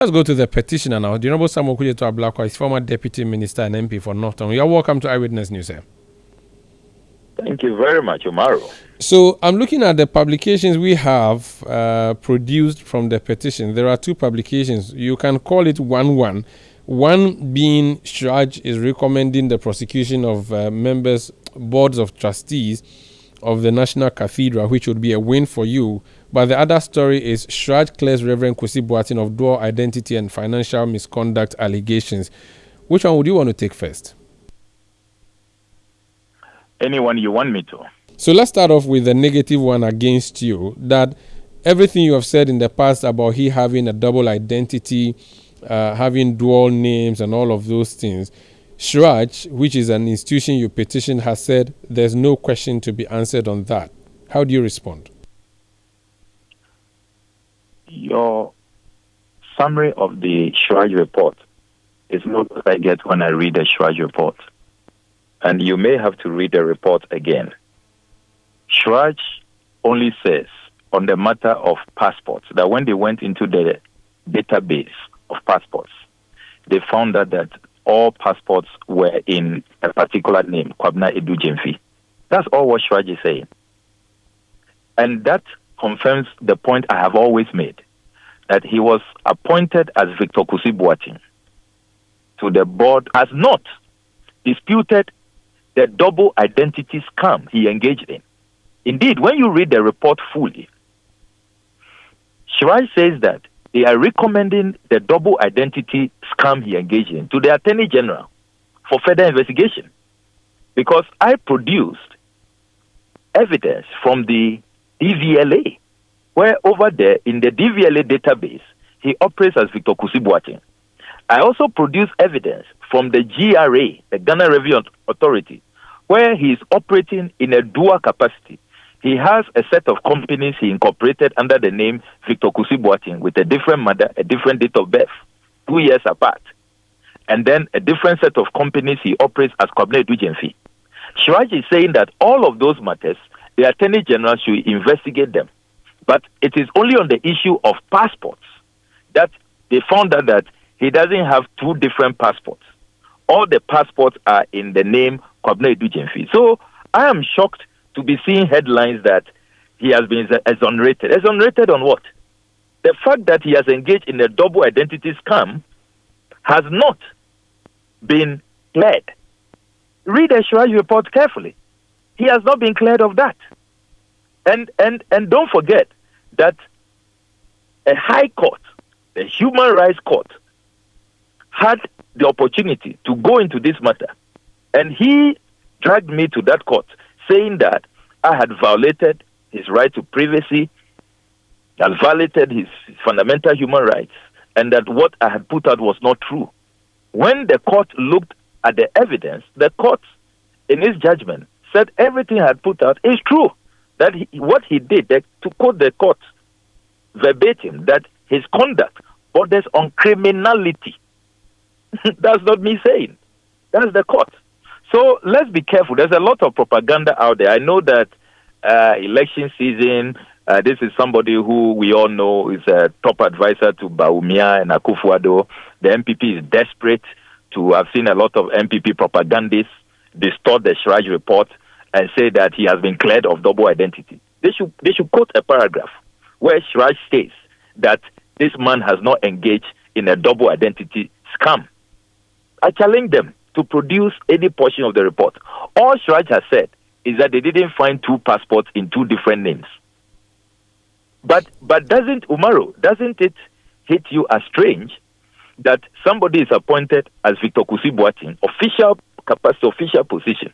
Let's go to the petitioner now. The Honorable Samuel Kujeto Ablakwa is former Deputy Minister and MP for Northern. You're welcome to Eyewitness News, sir. Thank you very much, Umaru. So I'm looking at the publications we have produced from the petition. There are two publications. You can call it one. One being CHRAJ is recommending the prosecution of members, boards of trustees of the National Cathedral, which would be a win for you. But the other story is CHRAJ clears Reverend Kusi Boateng of dual identity and financial misconduct allegations. Which one would you want to take first? Anyone you want me to. So let's start off with the negative one against you, that everything you have said in the past about he having a double identity, having dual names and all of those things, CHRAJ, which is an institution you petitioned, has said there's no question to be answered on that. How do you respond? Your summary of the CHRAJ report is not what I get when I read the CHRAJ report. And you may have to read the report again. CHRAJ only says on the matter of passports that when they went into the database of passports, they found out that all passports were in a particular name, Kwabena Edu Jemfi. That's all what CHRAJ is saying. And that confirms the point I have always made, that he was appointed as Victor Kusi Boateng to the board, has not disputed the double identity scam he engaged in. Indeed, when you read the report fully, CHRAJ says that they are recommending the double identity scam he engaged in to the Attorney General for further investigation. Because I produced evidence from the DVLA, where over there in the DVLA database, he operates as Victor Kusi Boateng. I also produced evidence from the GRA, the Ghana Revenue Authority, where he is operating in a dual capacity. He has a set of companies he incorporated under the name Victor Kusi Boateng with a different mother, a different date of birth, 2 years apart. And then a different set of companies he operates as Kwabena Edu Jemfi. CHRAJ is saying that all of those matters, the Attorney General should investigate them. But it is only on the issue of passports that they found out that he doesn't have two different passports. All the passports are in the name Kwabena Edu Jemfi. So I am shocked to be seeing headlines that he has been exonerated. Exonerated on what? The fact that he has engaged in a double identity scam has not been cleared. Read the CHRAJ report carefully. He has not been cleared of that. And don't forget that a high court, the Human Rights Court, had the opportunity to go into this matter. And he dragged me to that court, saying that I had violated his right to privacy, had violated his fundamental human rights, and that what I had put out was not true. When the court looked at the evidence, the court, in its judgment, said everything I had put out is true. That what he did, to quote the court verbatim, that his conduct borders on criminality. That's not me saying. That's the court. So let's be careful. There's a lot of propaganda out there. I know that election season, this is somebody who we all know is a top advisor to Bawumia and Akufo-Addo. The MPP is desperate to have seen a lot of MPP propagandists distort the CHRAJ report and say that he has been cleared of double identity. They should quote a paragraph where CHRAJ states that this man has not engaged in a double identity scam. I challenge them to produce any portion of the report. All CHRAJ has said is that they didn't find two passports in two different names. But doesn't it hit you as strange that somebody is appointed as Victor Kusi Boateng, official capacity, official position,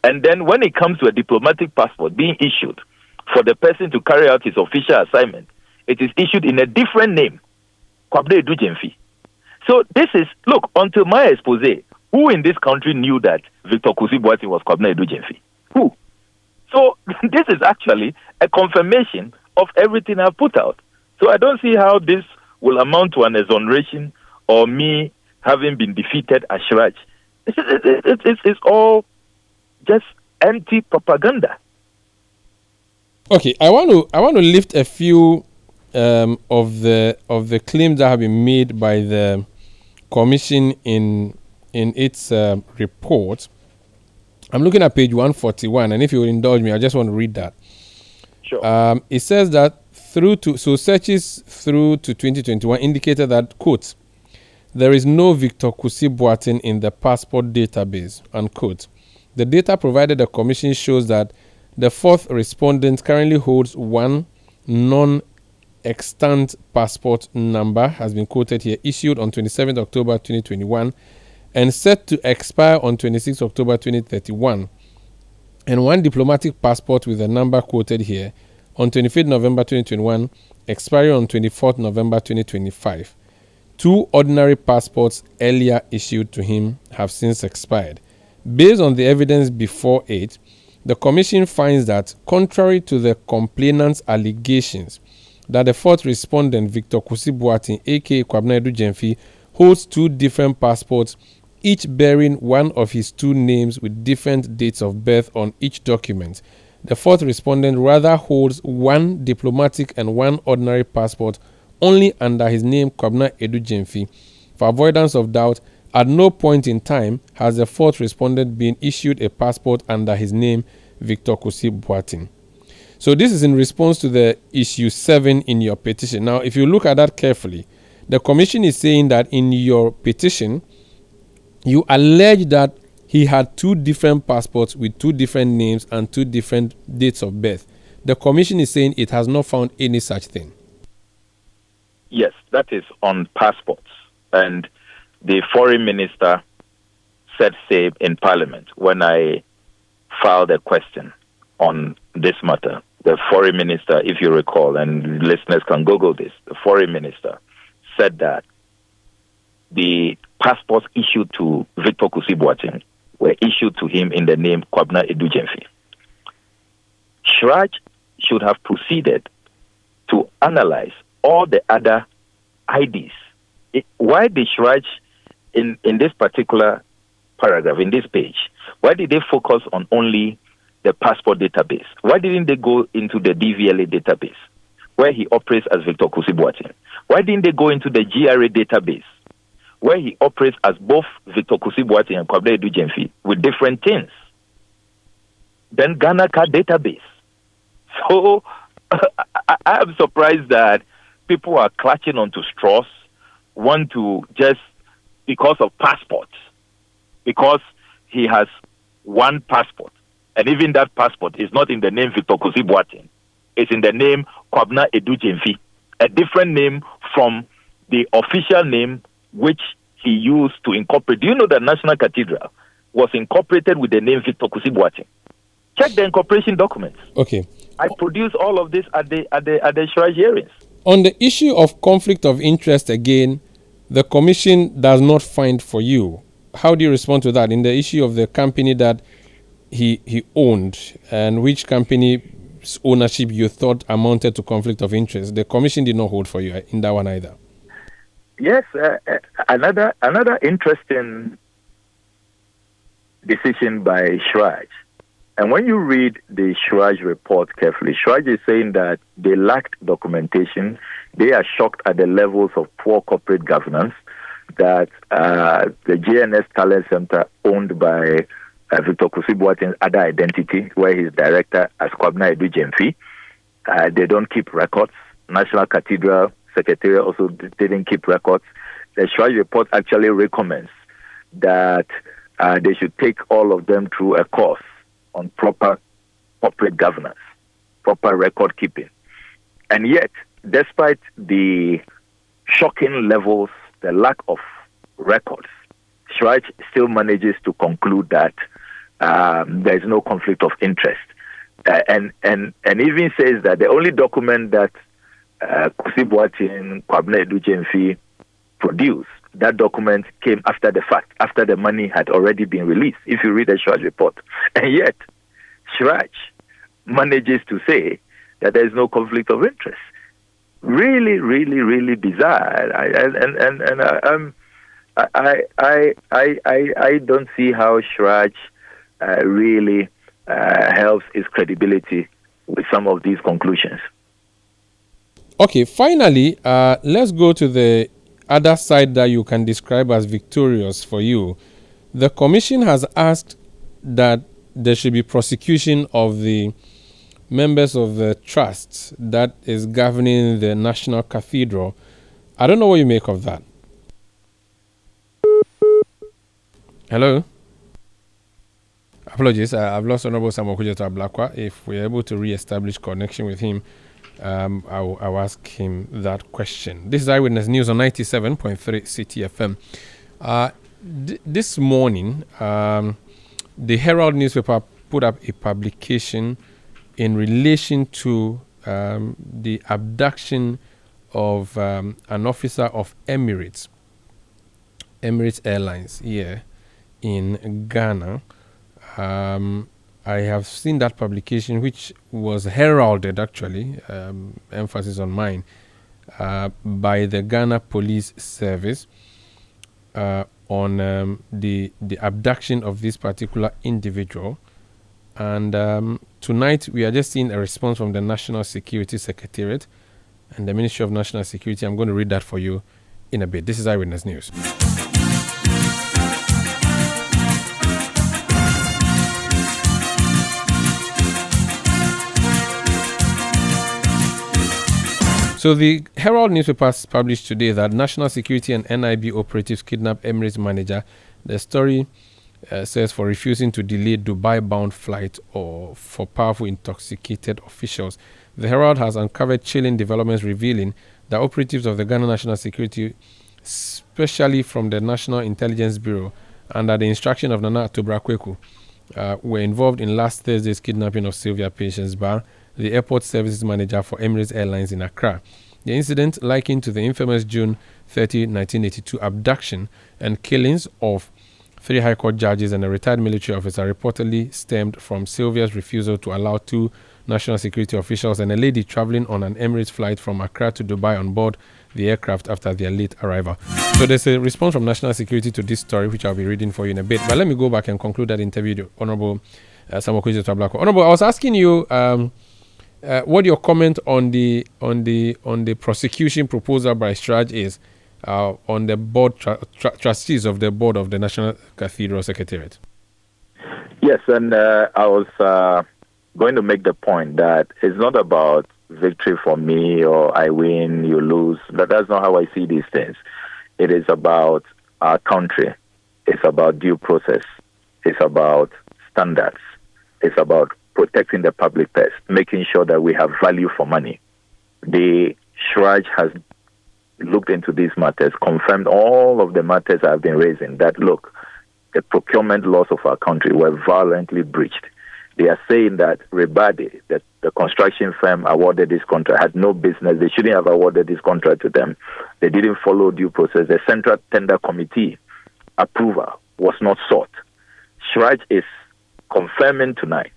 and then when it comes to a diplomatic passport being issued for the person to carry out his official assignment, it is issued in a different name, Kwabena Edu Jemfi. So this is, look, until my expose, who in this country knew that Victor Kusi Boateng was Kwabena Edu Jemfi? Who? So this is actually a confirmation of everything I've put out. So I don't see how this will amount to an exoneration or me having been defeated as CHRAJ. It's all just empty propaganda. Okay, I want to lift a few of the claims that have been made by the commission in its report. I'm looking at page 141, and if you will indulge me, I just want to read that. Sure. It says that searches through to 2021 indicated that, quote, there is no Victor Kusi Boateng in the passport database, unquote. The data provided the commission shows that the fourth respondent currently holds one non-extant passport number, has been quoted here, issued on 27th October 2021 and set to expire on 26th October 2031, and one diplomatic passport with the number quoted here on 25th November 2021, expiring on 24th November 2025. Two ordinary passports earlier issued to him have since expired. Based on the evidence before it, the commission finds that, contrary to the complainant's allegations that the fourth respondent, Victor Kusi Boateng, aka Kwabena Edu Gyamfi, holds two different passports, each bearing one of his two names with different dates of birth on each document. The fourth respondent rather holds one diplomatic and one ordinary passport only under his name, Kwabena Edu Gyamfi. For avoidance of doubt, at no point in time has the fourth respondent been issued a passport under his name, Victor Kusi Boateng. So this is in response to the issue 7 in your petition. Now, if you look at that carefully, the commission is saying that in your petition, you allege that he had two different passports with two different names and two different dates of birth. The commission is saying it has not found any such thing. Yes, that is on passports. And the foreign minister said same in Parliament when I filed a question on this matter. The foreign minister, if you recall, and listeners can Google this, the foreign minister said that the passports issued to Victor Kusi Boateng were issued to him in the name Kwabena Edu Gyamfi. CHRAJ should have proceeded to analyze all the other IDs. Why did CHRAJ, in this particular paragraph, in this page, why did they focus on only the passport database? Why didn't they go into the DVLA database, where he operates as Victor Kusi Boateng? Why didn't they go into the GRA database, where he operates as both Victor Kusi Boateng and Kwabena Edu Gyamfi with different things? Then Ghana card database. So I am surprised that people are clutching onto straws, want to just, because of passports, because he has one passport, and even that passport is not in the name Victor Kusi Boateng, it's in the name Kwabena Edu Gyamfi, a different name from the official name which he used to incorporate. Do you know that National Cathedral was incorporated with the name Victor Kusi Boateng? Check the incorporation documents. Okay. I produced all of this at the CHRAJ hearings. On the issue of conflict of interest, again, the commission does not find for you. How do you respond to that in the issue of the company that he owned, and which company's ownership you thought amounted to conflict of interest? The commission did not hold for you in that one either. Yes, another interesting decision by CHRAJ. And when you read the CHRAJ report carefully, CHRAJ is saying that they lacked documentation. They are shocked at the levels of poor corporate governance that the JNS Talent Center, owned by Victor Kusi Boateng's other identity, where he's director as Kwabena Edu Gyamfi, they don't keep records. National Cathedral Secretariat also didn't keep records. The CHRAJ report actually recommends that they should take all of them through a course on proper corporate governance, proper record keeping. And yet, despite the shocking levels, the lack of records, CHRAJ still manages to conclude that there is no conflict of interest. And even says that the only document that Kusi Boateng, Kwabena Edu Gyamfi produced, that document came after the fact, after the money had already been released, if you read the CHRAJ report. And yet, CHRAJ manages to say that there is no conflict of interest. Really, really, really bizarre. I don't see how CHRAJ really helps its credibility with some of these conclusions. Okay, finally, let's go to the other side that you can describe as victorious for you. The commission has asked that there should be prosecution of the members of the trust that is governing the National Cathedral. I don't know what you make of that. Hello? Apologies, I've lost Honorable Samuel Kujeto Ablakwa. If we're able to re-establish connection with him, I'll ask him that question. This is Eyewitness News on 97.3 Citi FM. This morning, the Herald newspaper put up a publication in relation to the abduction of an officer of Emirates Airlines here in Ghana. I have seen that publication, which was heralded, actually, emphasis on mine, by the Ghana Police Service on the abduction of this particular individual. And tonight, we are just seeing a response from the National Security Secretariat and the Ministry of National Security. I'm going to read that for you in a bit. This is Eyewitness News. So the Herald newspapers published today that National Security and NIB operatives kidnapped Emirates manager. The story says for refusing to delay Dubai-bound flight or for powerful intoxicated officials. The Herald has uncovered chilling developments revealing that operatives of the Ghana National Security, especially from the National Intelligence Bureau, under the instruction of Nana Atubraqueku, were involved in last Thursday's kidnapping of Sylvia Patience Bar, the airport services manager for Emirates Airlines in Accra. The incident, likened to the infamous June 30, 1982 abduction and killings of 3 High Court judges and a retired military officer, reportedly stemmed from Sylvia's refusal to allow 2 national security officials and a lady traveling on an Emirates flight from Accra to Dubai on board the aircraft after their late arrival. So there's a response from National Security to this story, which I'll be reading for you in a bit. But let me go back and conclude that interview with Honorable Samuel Kujeto Ablakwa. Honorable, I was asking you what your comment on the prosecution proposal by CHRAJ is on the board trustees of the board of the National Cathedral Secretariat. Yes, and I was going to make the point that it's not about victory for me or I win, you lose. That's not how I see these things. It is about our country. It's about due process. It's about standards. It's about protecting the public purse, making sure that we have value for money. The CHRAJ has looked into these matters, confirmed all of the matters I've been raising, that, look, the procurement laws of our country were violently breached. They are saying that Rebadi, that the construction firm awarded this contract, had no business. They shouldn't have awarded this contract to them. They didn't follow due process. The Central Tender Committee approval was not sought. CHRAJ is confirming tonight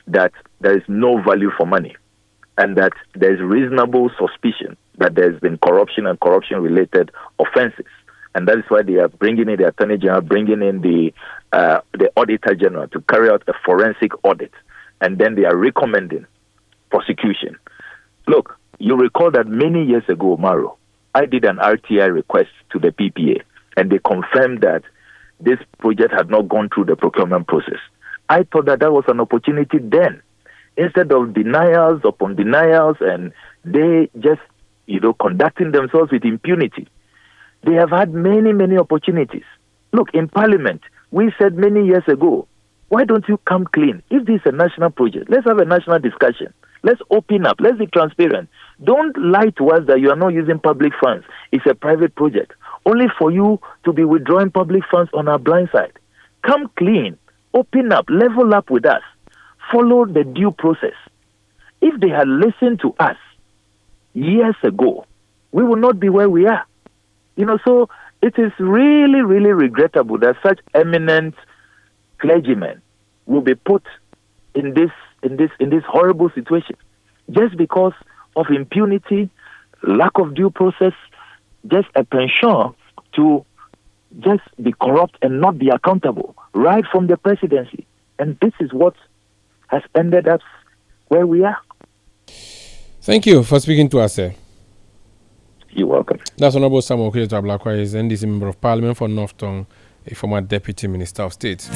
that there is no value for money and that there is reasonable suspicion that there has been corruption and corruption-related offenses. And that is why they are bringing in the Attorney General, bringing in the Auditor General to carry out a forensic audit. And then they are recommending prosecution. Look, you recall that many years ago, Maro, I did an RTI request to the PPA, and they confirmed that this project had not gone through the procurement process. I thought that was an opportunity then. Instead of denials upon denials and they just, conducting themselves with impunity. They have had many, many opportunities. Look, in Parliament, we said many years ago, why don't you come clean? If this is a national project, let's have a national discussion. Let's open up. Let's be transparent. Don't lie to us that you are not using public funds. It's a private project. Only for you to be withdrawing public funds on our blind side. Come clean. Open up. Level up with us. Follow the due process. If they had listened to us years ago, we would not be where we are. So it is really, really regrettable that such eminent clergymen will be put in this horrible situation just because of impunity, lack of due process, just a penchant to just be corrupt and not be accountable right from the presidency. And this is what has ended up where we are. Thank you for speaking to us, sir. You're welcome. That's Honorable Samuel Ablakwa, is NDC Member of Parliament for North Tongue, a former Deputy Minister of State.